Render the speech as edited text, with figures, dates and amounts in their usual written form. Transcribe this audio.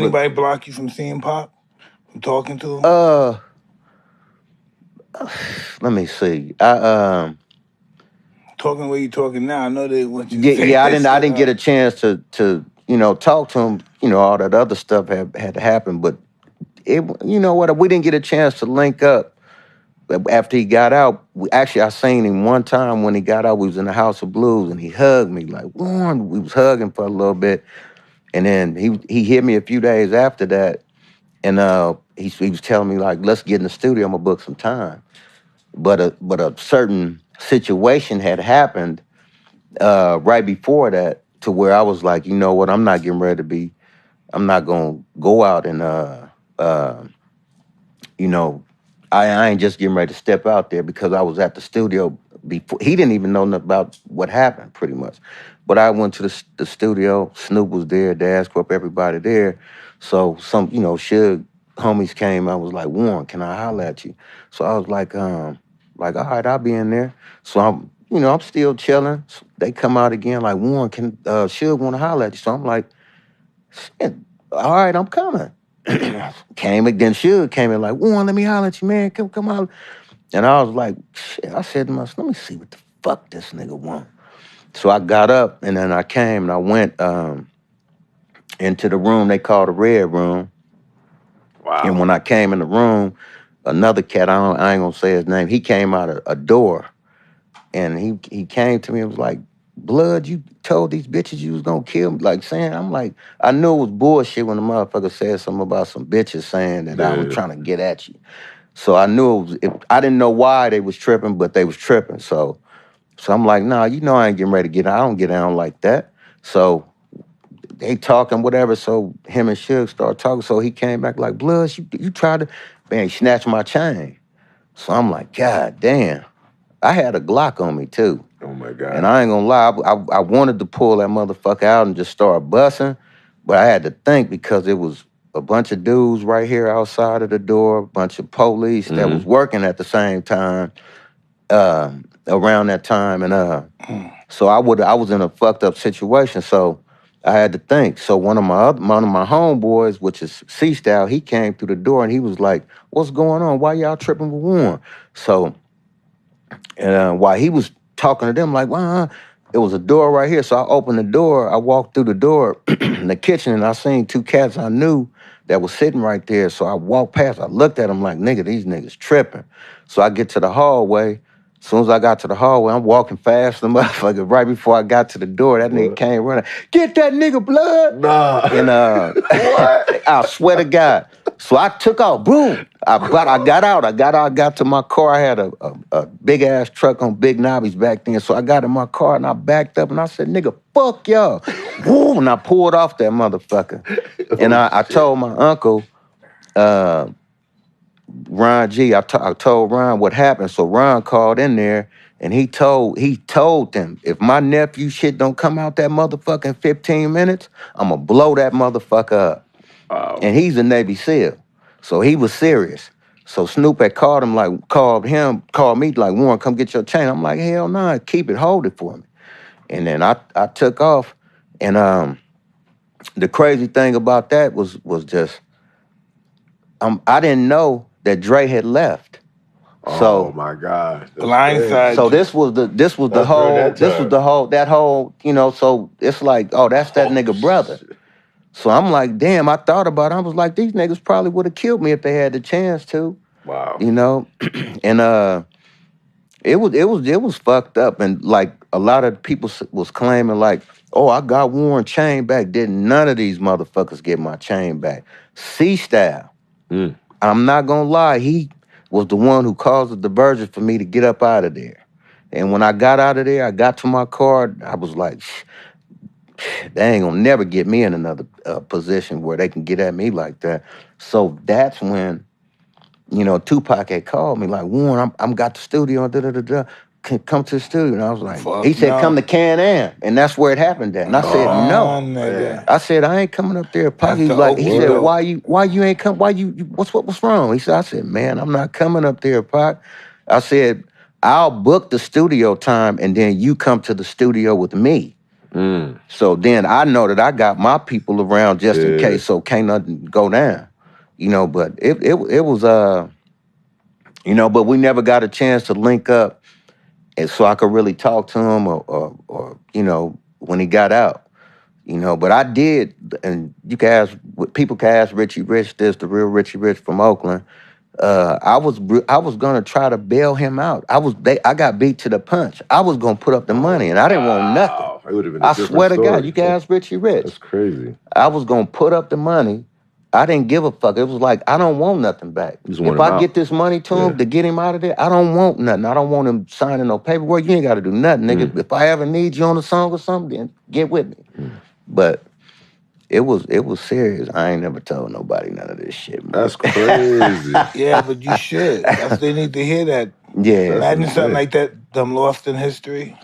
anybody block you from seeing Pop? From talking to him? Let me see. Talking the way you talking now, I know they want you to Yeah, say yeah. that I shit didn't get up. a chance to talk to him. All that other stuff had to happen, but you know what? We didn't get a chance to link up after he got out. I seen him one time when he got out. We was in the House of Blues, and he hugged me like Warren. We was hugging for a little bit, and then he hit me a few days after that, and he was telling me like, let's get in the studio. I'm gonna book some time. But a certain situation had happened right before that to where I was like, you know what? I'm not getting ready to be. I'm not gonna go out and uh, you know, I ain't just getting ready to step out there because I was at the studio before. He didn't even know nothing about what happened, pretty much. But I went to the studio. Snoop was there, Dash Corp, everybody there. So some, Suge homies came. I was like, Warren, can I holler at you? So I was like, all right, I'll be in there. So I'm still chilling. So they come out again, like, Warren, can Suge want to holler at you? So I'm like, shit, all right, I'm coming. Came again, Suge came in like, Warren, let me holler at you, man. Come out. And I was like, shit, I said to myself, let me see what the fuck this nigga want. So I got up and then I came and I went into the room they called the Red Room. Wow. And when I came in the room, another cat, I ain't gonna say his name, he came out a door and he came to me and was like, Blood, you told these bitches you was gonna kill me. Like saying, I'm like, I knew it was bullshit when the motherfucker said something about some bitches saying that I was trying to get at you. So I knew I didn't know why they was tripping, but they was tripping. So I'm like, nah, I ain't getting ready to get out. I don't get down like that. So they talking, whatever. So him and Suge started talking. So he came back like, Blood, you tried to, man, he snatched my chain. So I'm like, God damn. I had a Glock on me too. Oh my God. And I ain't gonna lie, I wanted to pull that motherfucker out and just start busting, but I had to think because it was a bunch of dudes right here outside of the door, a bunch of police that was working at the same time, around that time, and so I was in a fucked up situation. So I had to think. So one of my homeboys, which is C-Style, he came through the door and he was like, "What's going on? Why y'all tripping with Warren?" So and while he was talking to them, like, well, it was a door right here. So I opened the door. I walked through the door in the kitchen, and I seen two cats I knew that was sitting right there. So I walked past. I looked at them like, nigga, these niggas tripping. So I get to the hallway. As soon as I got to the hallway, I'm walking fast. The motherfucker, right before I got to the door, that nigga came running. Get that nigga, Blood. Nah. And what? I swear to God. So I took off. Boom. I got out. I got to my car. I had a big ass truck on big knobbies back then. So I got in my car and I backed up and I said, nigga, fuck y'all. Woo, and I pulled off that motherfucker. And I told my uncle, Ron G, I told Ron what happened. So Ron called in there and he told them, if my nephew shit don't come out that motherfucker in 15 minutes, I'm gonna blow that motherfucker up. Wow. And he's a Navy SEAL. So he was serious. So Snoop had called me like, Warren, come get your chain. I'm like, hell no, keep it, hold it for me. And then I took off. And the crazy thing about that was just, I didn't know that Dre had left. Oh my God. Blindside. So this was the whole, so it's like, oh, that's that nigga brother. Shit. So I'm like, damn, I thought about it. I was like, these niggas probably would have killed me if they had the chance to. Wow. And it was fucked up. And like a lot of people was claiming like, oh, I got Warren chain back. Didn't none of these motherfuckers get my chain back. C-Style. I'm not gonna lie, he was the one who caused the diversion for me to get up out of there. And when I got out of there, I got to my car, I was like, they ain't gonna never get me in another position where they can get at me like that. So that's when, Tupac had called me like, Warren, I'm got the studio, come to the studio. And I was like, he said, come to Can-Am. And that's where it happened at. And I said, no. Nigga. I said, I ain't coming up there. Pac. He's like, he said, why you ain't come? What's wrong? I said, man, I'm not coming up there, Pac. I said, I'll book the studio time and then you come to the studio with me. So then I know that I got my people around just in case, so can't nothing go down. You know, but it was you know, but we never got a chance to link up, and so I could really talk to him or you know, when he got out. You know, but I did, and you can ask, people can ask Richie Rich this, the real Richie Rich from Oakland. I was gonna try to bail him out. I got beat to the punch. I was gonna put up the money, and I didn't want nothing. It would have been I swear to God, you can ask Richie Rich. That's crazy. I was gonna put up the money. I didn't give a fuck. It was like, I don't want nothing back. If I get this money to him to get him out of there, I don't want nothing. I don't want him signing no paperwork. You ain't got to do nothing, nigga. If I ever need you on a song or something, then get with me. But it was serious. I ain't never told nobody none of this shit, man. That's crazy. Yeah, but you should. They need to hear that. Yeah. Imagine something like that, them lost in history.